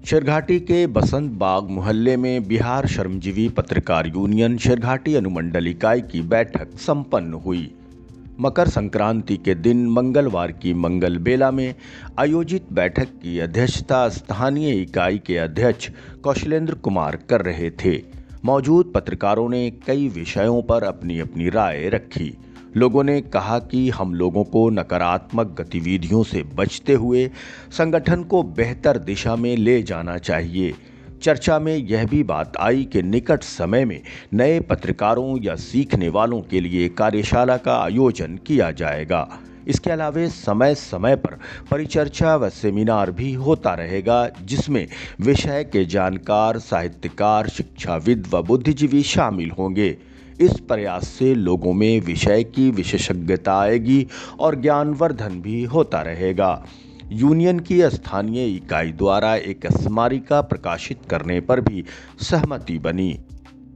शेरघाटी के बसंत बाग मोहल्ले में बिहार श्रमजीवी पत्रकार यूनियन शेरघाटी अनुमंडल इकाई की बैठक संपन्न हुई। मकर संक्रांति के दिन मंगलवार की मंगल बेला में आयोजित बैठक की अध्यक्षता स्थानीय इकाई के अध्यक्ष कौशलेंद्र कुमार कर रहे थे। मौजूद पत्रकारों ने कई विषयों पर अपनी अपनी राय रखी। लोगों ने कहा कि हम लोगों को नकारात्मक गतिविधियों से बचते हुए संगठन को बेहतर दिशा में ले जाना चाहिए। चर्चा में यह भी बात आई कि निकट समय में नए पत्रकारों या सीखने वालों के लिए कार्यशाला का आयोजन किया जाएगा। इसके अलावा समय समय पर परिचर्चा व सेमिनार भी होता रहेगा, जिसमें विषय के जानकार, साहित्यकार, शिक्षाविद व बुद्धिजीवी शामिल होंगे। इस प्रयास से लोगों में विषय की विशेषज्ञता आएगी और ज्ञानवर्धन भी होता रहेगा। यूनियन की स्थानीय इकाई द्वारा एक स्मारिका प्रकाशित करने पर भी सहमति बनी।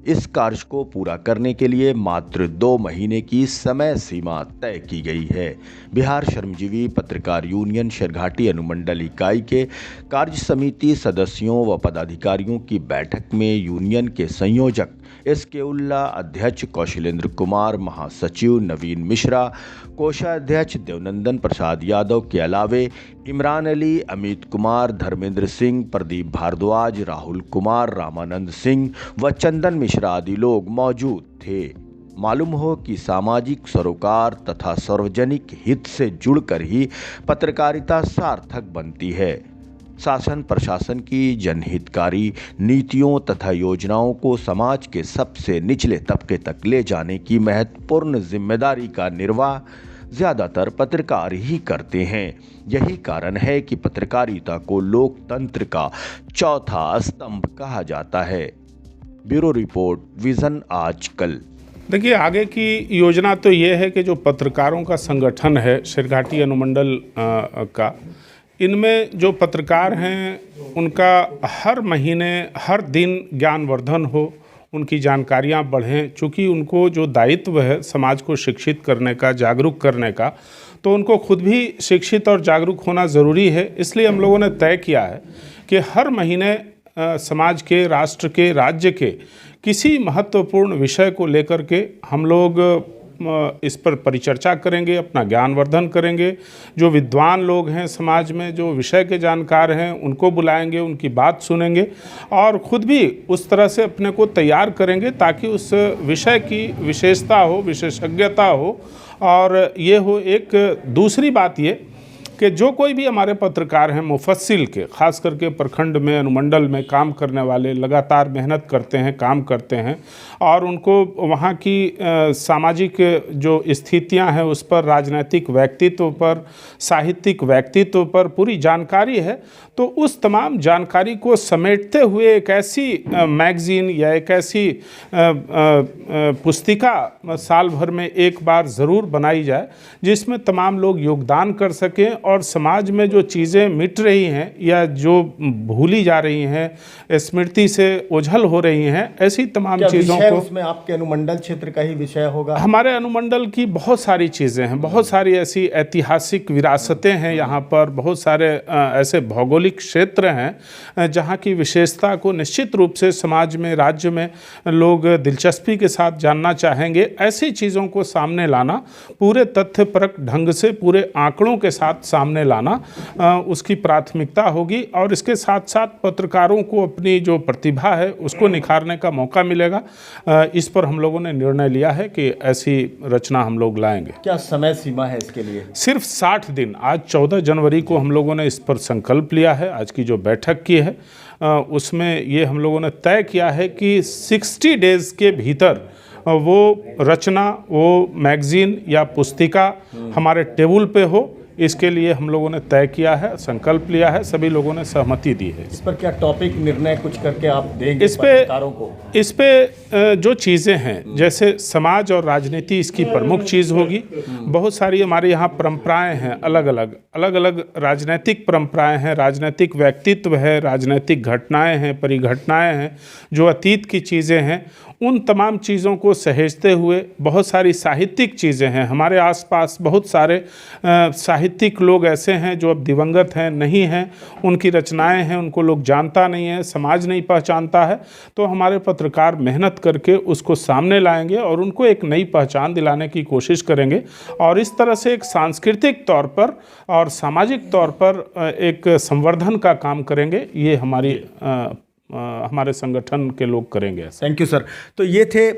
इस कार्य को पूरा करने के लिए मात्र 2 महीने की समय सीमा तय की गई है। बिहार श्रमजीवी पत्रकार यूनियन शेरघाटी अनुमंडल इकाई के कार्य समिति सदस्यों व पदाधिकारियों की बैठक में यूनियन के संयोजक SK उल्ला, अध्यक्ष कौशलेंद्र कुमार, महासचिव नवीन मिश्रा, कोषाध्यक्ष देवनंदन प्रसाद यादव के अलावे इमरान अली, अमित कुमार, धर्मेंद्र सिंह, प्रदीप भारद्वाज, राहुल कुमार, रामानंद सिंह व चंदन मिश्रा आदि लोग मौजूद थे। मालूम हो कि सामाजिक सरोकार तथा सार्वजनिक हित से जुड़कर ही पत्रकारिता सार्थक बनती है। शासन प्रशासन की जनहितकारी नीतियों तथा योजनाओं को समाज के सबसे निचले तबके तक ले जाने की महत्वपूर्ण जिम्मेदारी का निर्वाह ज़्यादातर पत्रकार ही करते हैं। यही कारण है कि पत्रकारिता को लोकतंत्र का चौथा स्तंभ कहा जाता है। ब्यूरो रिपोर्ट, विजन आजकल। देखिए, आगे की योजना तो ये है कि जो पत्रकारों का संगठन है शेरघाटी अनुमंडल का, इनमें जो पत्रकार हैं उनका हर महीने हर दिन ज्ञानवर्धन हो, उनकी जानकारियां बढ़ें। चूँकि उनको जो दायित्व है समाज को शिक्षित करने का, जागरूक करने का, तो उनको खुद भी शिक्षित और जागरूक होना ज़रूरी है। इसलिए हम लोगों ने तय किया है कि हर महीने समाज के, राष्ट्र के, राज्य के किसी महत्वपूर्ण विषय को लेकर के हम लोग इस पर परिचर्चा करेंगे, अपना ज्ञानवर्धन करेंगे। जो विद्वान लोग हैं समाज में, जो विषय के जानकार हैं, उनको बुलाएंगे, उनकी बात सुनेंगे और खुद भी उस तरह से अपने को तैयार करेंगे ताकि उस विषय की विशेषता हो, विशेषज्ञता हो। और ये हो, एक दूसरी बात ये कि जो कोई भी हमारे पत्रकार हैं मुफस्सिल के, ख़ास करके प्रखंड में, अनुमंडल में काम करने वाले, लगातार मेहनत करते हैं, काम करते हैं और उनको वहाँ की सामाजिक जो स्थितियाँ हैं उस पर, राजनीतिक व्यक्तित्व पर, साहित्यिक व्यक्तित्व पर पूरी जानकारी है, तो उस तमाम जानकारी को समेटते हुए एक ऐसी मैगज़ीन या एक ऐसी पुस्तिका साल भर में एक बार ज़रूर बनाई जाए, जिसमें तमाम लोग योगदान कर सकें और समाज में जो चीज़ें मिट रही हैं या जो भूली जा रही हैं, स्मृति से ओझल हो रही हैं, ऐसी तमाम चीज़ों को। उसमें आपके अनुमंडल क्षेत्र का ही विषय होगा? हमारे अनुमंडल की बहुत सारी चीज़ें हैं, बहुत सारी ऐसी ऐतिहासिक विरासतें हैं यहाँ पर, बहुत सारे ऐसे भौगोलिक क्षेत्र हैं जहाँ की विशेषता को निश्चित रूप से समाज में, राज्य में लोग दिलचस्पी के साथ जानना चाहेंगे। ऐसी चीज़ों को सामने लाना, पूरे तथ्यपरक ढंग से, पूरे आंकड़ों के साथ सामने लाना उसकी प्राथमिकता होगी। और इसके साथ साथ पत्रकारों को अपनी जो प्रतिभा है उसको निखारने का मौका मिलेगा। इस पर हम लोगों ने निर्णय लिया है कि ऐसी रचना हम लोग लाएंगे। क्या समय सीमा है इसके लिए? सिर्फ 60 दिन। आज 14 जनवरी को हम लोगों ने इस पर संकल्प लिया है। आज की जो बैठक की है उसमें ये हम लोगों ने तय किया है कि 60 डेज़ के भीतर वो रचना, वो मैगज़ीन या पुस्तिका हमारे टेबल पे हो। इसके लिए हम लोगों ने तय किया है, संकल्प लिया है, सभी लोगों ने सहमति दी है। इस पर क्या टॉपिक निर्णय कुछ करके आप देंगे पत्रकारों को? इस पे जो चीज़ें हैं, जैसे समाज और राजनीति इसकी प्रमुख चीज़ होगी। बहुत सारी हमारे यहाँ परंपराएं हैं, अलग अलग राजनीतिक परंपराएं हैं, राजनीतिक व्यक्तित्व है, राजनीतिक घटनाएं हैं, परिघटनाएं हैं, जो अतीत की चीज़ें हैं, उन तमाम चीज़ों को सहेजते हुए बहुत सारी साहित्यिक चीज़ें हैं हमारे आसपास, बहुत सारे साहित्यिक लोग ऐसे हैं जो अब दिवंगत हैं, नहीं हैं, उनकी रचनाएं हैं, उनको लोग जानता नहीं है, समाज नहीं पहचानता है। तो हमारे पत्रकार मेहनत करके उसको सामने लाएंगे और उनको एक नई पहचान दिलाने की कोशिश करेंगे और इस तरह से एक सांस्कृतिक तौर पर और सामाजिक तौर पर एक संवर्धन का काम करेंगे। ये हमारे संगठन के लोग करेंगे। Thank you sir. तो ये थे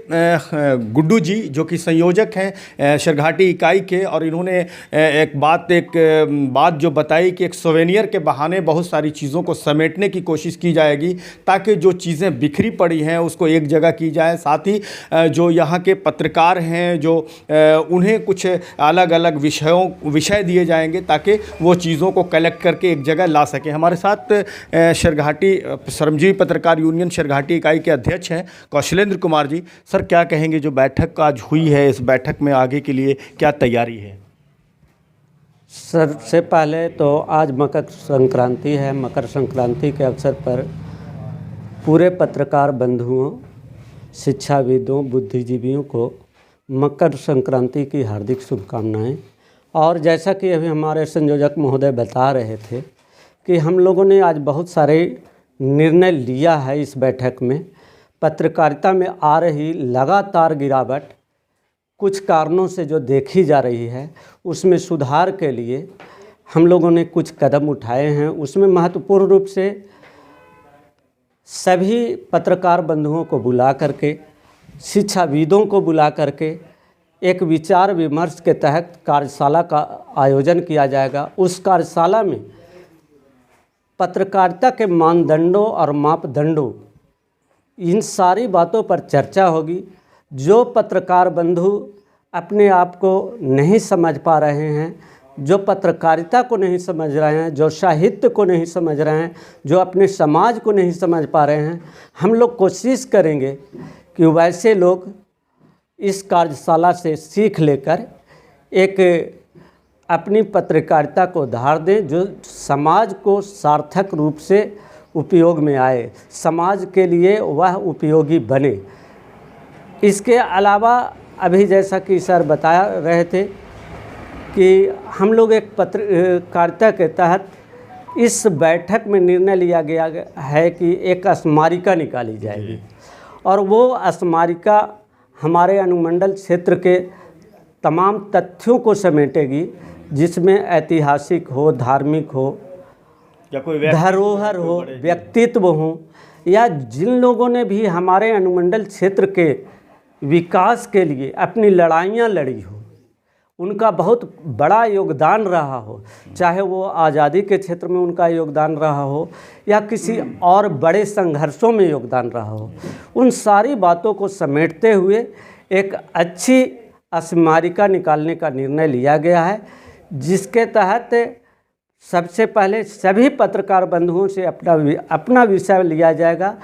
गुड्डू जी जो कि संयोजक हैं शिरघाटी इकाई के, और इन्होंने एक बात जो बताई कि एक सोवेनियर के बहाने बहुत सारी चीज़ों को समेटने की कोशिश की जाएगी ताकि जो चीज़ें बिखरी पड़ी हैं उसको एक जगह की जाए। साथ ही जो यहाँ के पत्रकार हैं जो उन्हें कुछ अलग अलग विषय दिए जाएंगे ताकि वो चीज़ों को कलेक्ट करके एक जगह ला सकें। हमारे साथ शिरघाटी श्रमजीवी पत्रकार यूनियन शिरघाटी इकाई के अध्यक्ष हैं कौशलेंद्र कुमार जी। सर, क्या कहेंगे जो बैठक आज हुई है, इस बैठक में आगे के लिए क्या तैयारी है? सबसे पहले तो आज मकर संक्रांति है। मकर संक्रांति के अवसर पर पूरे पत्रकार बंधुओं, शिक्षाविदों, बुद्धिजीवियों को मकर संक्रांति की हार्दिक शुभकामनाएं। और जैसा कि अभी हमारे संयोजक महोदय बता रहे थे कि हम लोगों ने आज बहुत सारे निर्णय लिया है इस बैठक में। पत्रकारिता में आ रही लगातार गिरावट कुछ कारणों से जो देखी जा रही है उसमें सुधार के लिए हम लोगों ने कुछ कदम उठाए हैं। उसमें महत्वपूर्ण रूप से सभी पत्रकार बंधुओं को बुला करके, शिक्षाविदों को बुला करके एक विचार विमर्श के तहत कार्यशाला का आयोजन किया जाएगा। उस कार्यशाला में पत्रकारिता के मानदंडों और मापदंडों, इन सारी बातों पर चर्चा होगी। जो पत्रकार बंधु अपने आप को नहीं समझ पा रहे हैं, जो पत्रकारिता को नहीं समझ रहे हैं, जो साहित्य को नहीं समझ रहे हैं, जो अपने समाज को नहीं समझ पा रहे हैं, हम लोग कोशिश करेंगे कि वैसे लोग इस कार्यशाला से सीख लेकर एक अपनी पत्रकारिता को धार दें जो समाज को सार्थक रूप से उपयोग में आए, समाज के लिए वह उपयोगी बने। इसके अलावा अभी जैसा कि सर बता रहे थे कि हम लोग एक पत्रकारिता के तहत इस बैठक में निर्णय लिया गया है कि एक स्मारिका निकाली जाएगी और वो स्मारिका हमारे अनुमंडल क्षेत्र के तमाम तथ्यों को समेटेगी, जिसमें ऐतिहासिक हो, धार्मिक हो, या कोई धरोहर हो, व्यक्तित्व हो, या जिन लोगों ने भी हमारे अनुमंडल क्षेत्र के विकास के लिए अपनी लड़ाइयाँ लड़ी हो, उनका बहुत बड़ा योगदान रहा हो, चाहे वो आज़ादी के क्षेत्र में उनका योगदान रहा हो या किसी और बड़े संघर्षों में योगदान रहा हो, उन सारी बातों को समेटते हुए एक अच्छी स्मारिका निकालने का निर्णय लिया गया है, जिसके तहत सबसे पहले सभी पत्रकार बंधुओं से अपना विषय लिया जाएगा।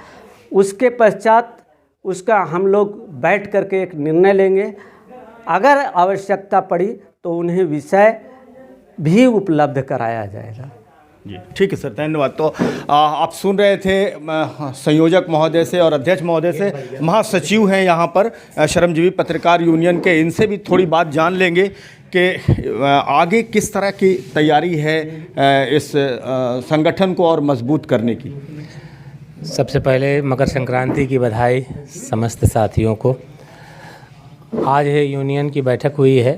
उसके पश्चात उसका हम लोग बैठ करके एक निर्णय लेंगे। अगर आवश्यकता पड़ी तो उन्हें विषय भी उपलब्ध कराया जाएगा। जी ठीक है सर, धन्यवाद। तो आप सुन रहे थे संयोजक महोदय से और अध्यक्ष महोदय से, महासचिव हैं यहाँ पर श्रमजीवी पत्रकार यूनियन के, इनसे भी थोड़ी बात जान लेंगे कि आगे किस तरह की तैयारी है इस संगठन को और मजबूत करने की। सबसे पहले मकर संक्रांति की बधाई समस्त साथियों को। आज है यूनियन की बैठक हुई है,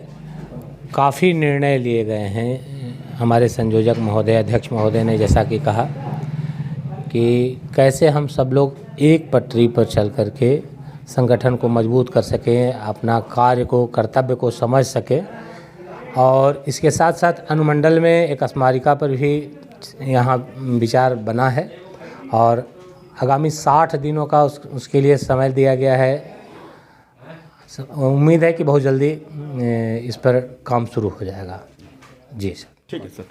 काफ़ी निर्णय लिए गए हैं। हमारे संयोजक महोदय, अध्यक्ष महोदय ने जैसा कि कहा कि कैसे हम सब लोग एक पटरी पर चल कर के संगठन को मजबूत कर सकें, अपना कार्य को, कर्तव्य को समझ सकें, और इसके साथ साथ अनुमंडल में एक स्मारिका पर भी यहाँ विचार बना है और आगामी 60 दिनों का उसके लिए समय दिया गया है। उम्मीद है कि बहुत जल्दी इस पर काम शुरू हो जाएगा। जी सर। ठीक है सर।